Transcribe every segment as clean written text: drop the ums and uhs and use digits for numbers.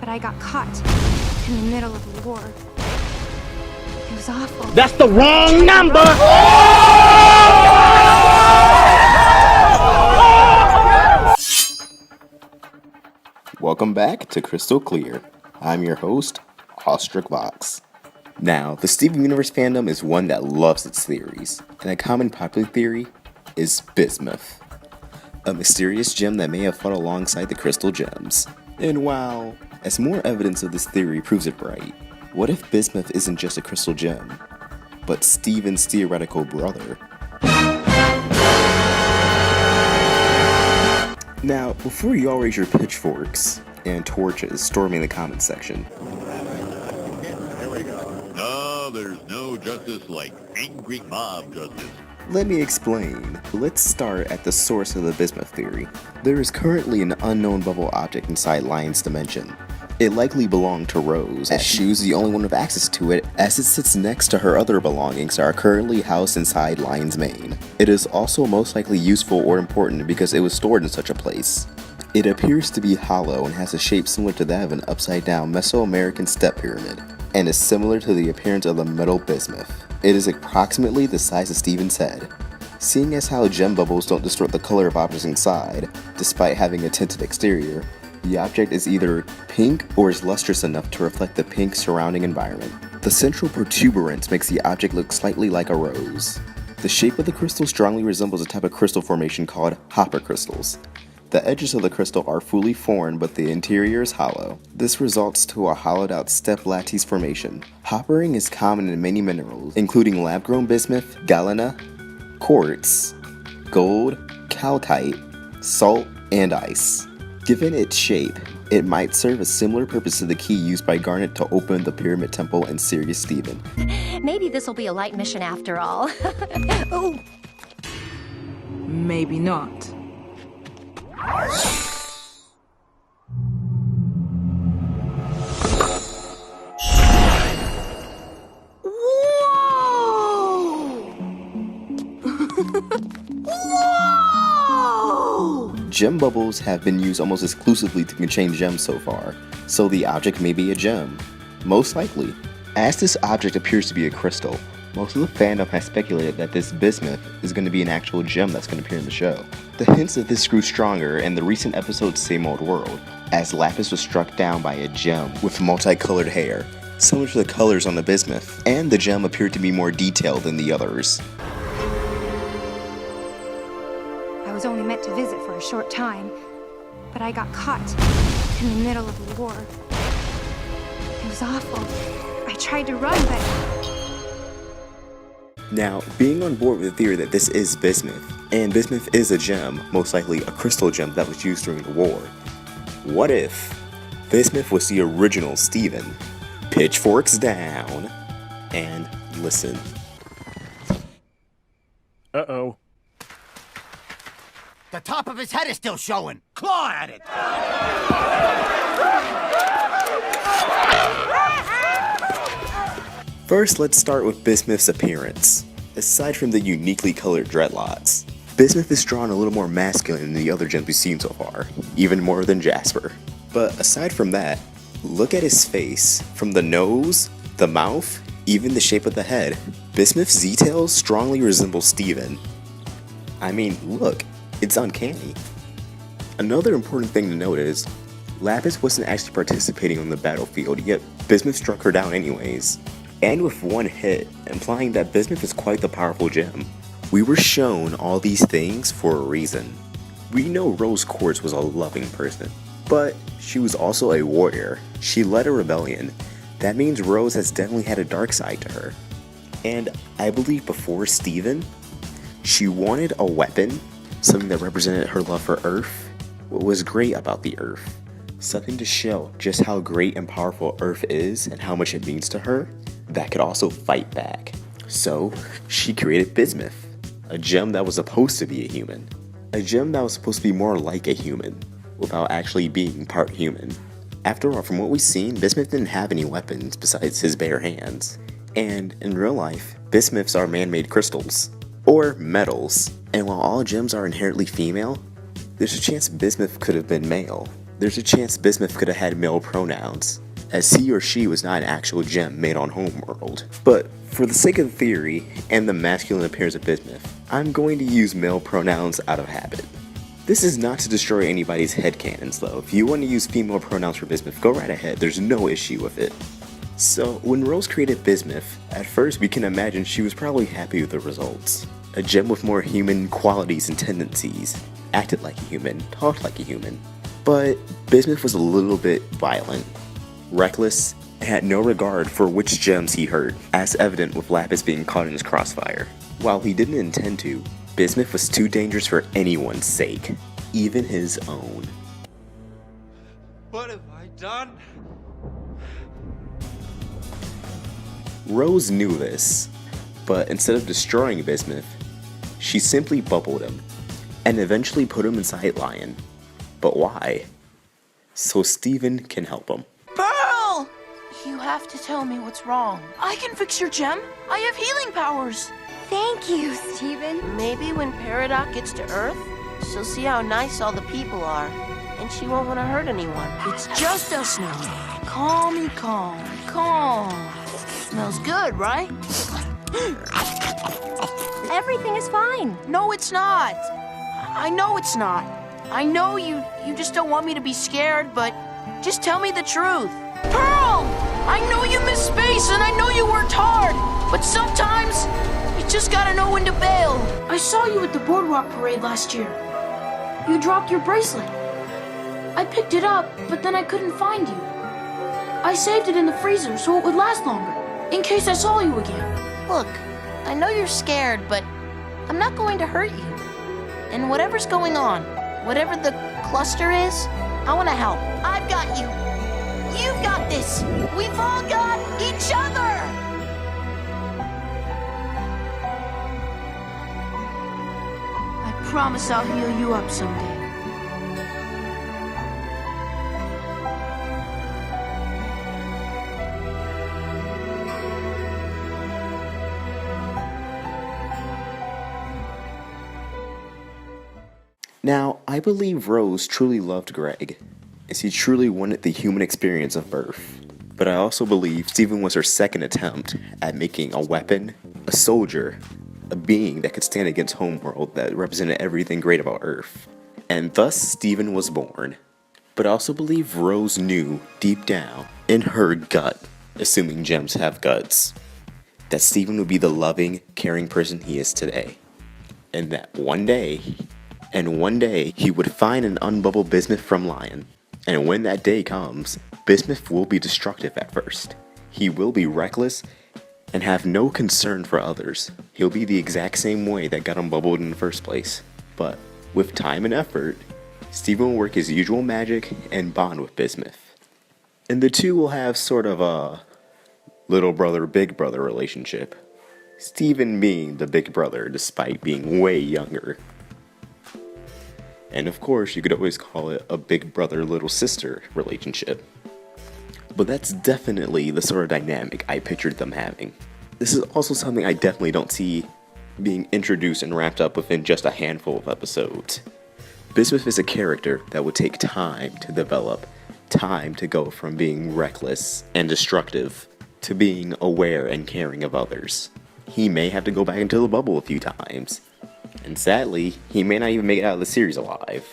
but I got caught in the middle of a war. It was awful. That's the wrong number! Welcome back to Crystal Clear. I'm your host, Ostrich Vox. Now, the Steven Universe fandom is one that loves its theories, and a common popular theory is bismuth, a mysterious gem that may have fought alongside the crystal gems. And wow, as more evidence of this theory proves it right, what if bismuth isn't just a crystal gem, but Steven's theoretical brother? Now, before you all raise your pitchforks and torches storming the comments section, No, there's no justice like angry mob justice. let me explain. Let's start at the source of the bismuth theory. There is currently an unknown bubble object inside Lion's dimension. It likely belonged to Rose, as she was the only one with access to it, as it sits next to her other belongings that are currently housed inside Lion's mane. It is also most likely useful or important because it was stored in such a place. It appears to be hollow and has a shape similar to that of an upside-down Mesoamerican step pyramid, and is similar to the appearance of the metal bismuth. It is approximately the size of Steven's head. Seeing as how gem bubbles don't distort the color of objects inside, despite having a tinted exterior, the object is either pink or is lustrous enough to reflect the pink surrounding environment. The central protuberance makes the object look slightly like a rose. The shape of the crystal strongly resembles a type of crystal formation called hopper crystals. The edges of the crystal are fully formed, but the interior is hollow. This results to a hollowed out step lattice formation. Hoppering is common in many minerals, including lab-grown bismuth, galena, quartz, gold, calcite, salt, and ice. Given its shape, it might serve a similar purpose to the key used by Garnet to open the Pyramid Temple in Sirius Steven. Maybe this will be a light mission after all. Oh. Maybe not. Gem bubbles have been used almost exclusively to contain gems so far, so the object may be a gem. Most likely. As this object appears to be a crystal, most of the fandom has speculated that this bismuth is going to be an actual gem that's going to appear in the show. The hints of this grew stronger in the recent episode Same Old World, as Lapis was struck down by a gem with multicolored hair, similar to the colors on the bismuth, and the gem appeared to be more detailed than the others. I was only meant to visit for a short time, but I got caught in the middle of a war. It was awful. I tried to run, but... Now, being on board with the theory that this is bismuth, and bismuth is a gem, most likely a crystal gem that was used during the war, what if bismuth was the original Steven? Pitchforks down, and listen. Uh-oh. The top of his head is still showing. Claw at it! First, let's start with bismuth's appearance. Aside from the uniquely colored dreadlocks, bismuth is drawn a little more masculine than the other gems we've seen so far, even more than Jasper. But aside from that, look at his face. From the nose, the mouth, even the shape of the head, bismuth's details strongly resemble Steven. I mean, look, it's uncanny. Another important thing to note is, Lapis wasn't actually participating on the battlefield, yet bismuth struck her down anyways. And with one hit, implying that bismuth is quite the powerful gem. We were shown all these things for a reason. We know Rose Quartz was a loving person, but she was also a warrior. She led a rebellion. That means Rose has definitely had a dark side to her. And I believe before Steven, she wanted a weapon, something that represented her love for Earth, what was great about the Earth, something to show just how great and powerful Earth is and how much it means to her, that could also fight back. So, she created bismuth, a gem that was supposed to be a human, a gem that was supposed to be more like a human, without actually being part human. After all, from what we've seen, bismuth didn't have any weapons besides his bare hands. And in real life, bismuths are man-made crystals, or metals. And while all gems are inherently female, there's a chance bismuth could have been male. there's a chance Bismuth could have had male pronouns, as he or she was not an actual gem made on Homeworld. But for the sake of the theory and the masculine appearance of Bismuth, I'm going to use male pronouns out of habit. This is not to destroy anybody's headcanons though. If you want to use female pronouns for Bismuth, go right ahead, there's no issue with it. So when Rose created Bismuth, at first we can imagine she was probably happy with the results. A gem with more human qualities and tendencies, acted like a human, talked like a human. But Bismuth was a little bit violent, reckless, and had no regard for which gems he hurt, as evident with Lapis being caught in his crossfire. While he didn't intend to, Bismuth was too dangerous for anyone's sake, even his own. What have I done? Rose knew this, but instead of destroying Bismuth, she simply bubbled him, and eventually put him inside Lion. But why? So Steven can help him. Pearl! You have to tell me what's wrong. I can fix your gem. I have healing powers. Thank you, Steven. Maybe when Peridot gets to Earth, she'll see how nice all the people are, and she won't want to hurt anyone. It's just us now. Calm. Smells good, right? Everything is fine. No, it's not. I know it's not. I know you just don't want me to be scared, but just tell me the truth. Pearl! I know you miss space and I know you worked hard, but sometimes you just gotta know when to bail. I saw you at the boardwalk parade last year. You dropped your bracelet. I picked it up, but then I couldn't find you. I saved it in the freezer so it would last longer, in case I saw you again. Look, I know you're scared, but I'm not going to hurt you. And whatever's going on, whatever the cluster is, I want to help. I've got you. You've got this. We've all got each other. I promise I'll heal you up someday. Now, I believe Rose truly loved Greg, as he truly wanted the human experience of birth. But I also believe Steven was her second attempt at making a weapon, a soldier, a being that could stand against Homeworld that represented everything great about Earth. And thus Steven was born. But I also believe Rose knew, deep down, in her gut, assuming gems have guts, that Steven would be the loving, caring person he is today. And that one day he would find and unbubble Bismuth from Lion. And when that day comes, Bismuth will be destructive at first. He will be reckless and have no concern for others. He'll be the exact same way that got him bubbled in the first place. But with time and effort, Steven will work his usual magic and bond with Bismuth. And the two will have sort of a little brother, big brother relationship. Steven being the big brother despite being way younger. And of course, you could always call it a big brother, little sister relationship. But that's definitely the sort of dynamic I pictured them having. This is also something I definitely don't see being introduced and wrapped up within just a handful of episodes. Bismuth is a character that would take time to develop, time to go from being reckless and destructive to being aware and caring of others. He may have to go back into the bubble a few times. And sadly, he may not even make it out of the series alive.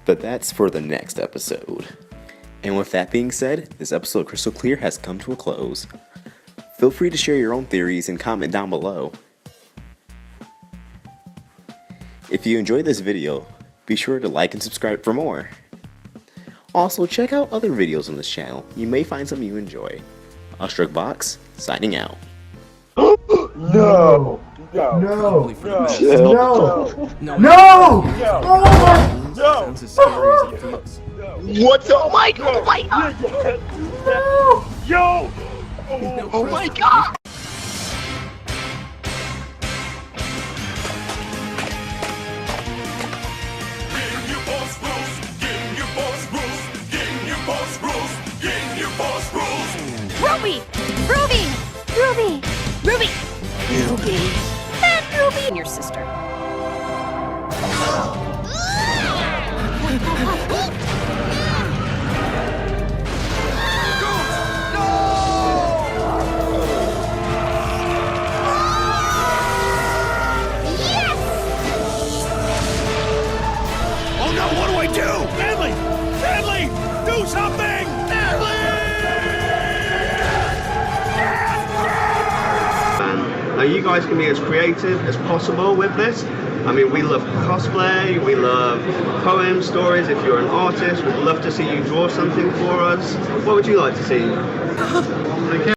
But that's for the next episode. And with that being said, this episode of Crystal Clear has come to a close. Feel free to share your own theories and comment down below. If you enjoyed this video, be sure to like and subscribe for more. Also, check out other videos on this channel. You may find some you enjoy. Box, signing out. No! No! No! No! No! No! Sounds as scary as it feels. What's oh my god! No! Yo! Oh my god! Ruby! Ruby! Ruby! Ruby! Ruby! And Ruby! And your sister. you guys can be as creative as possible with this. I mean, we love cosplay, we love poems, stories. If you're an artist, we'd love to see you draw something for us. What would you like to see?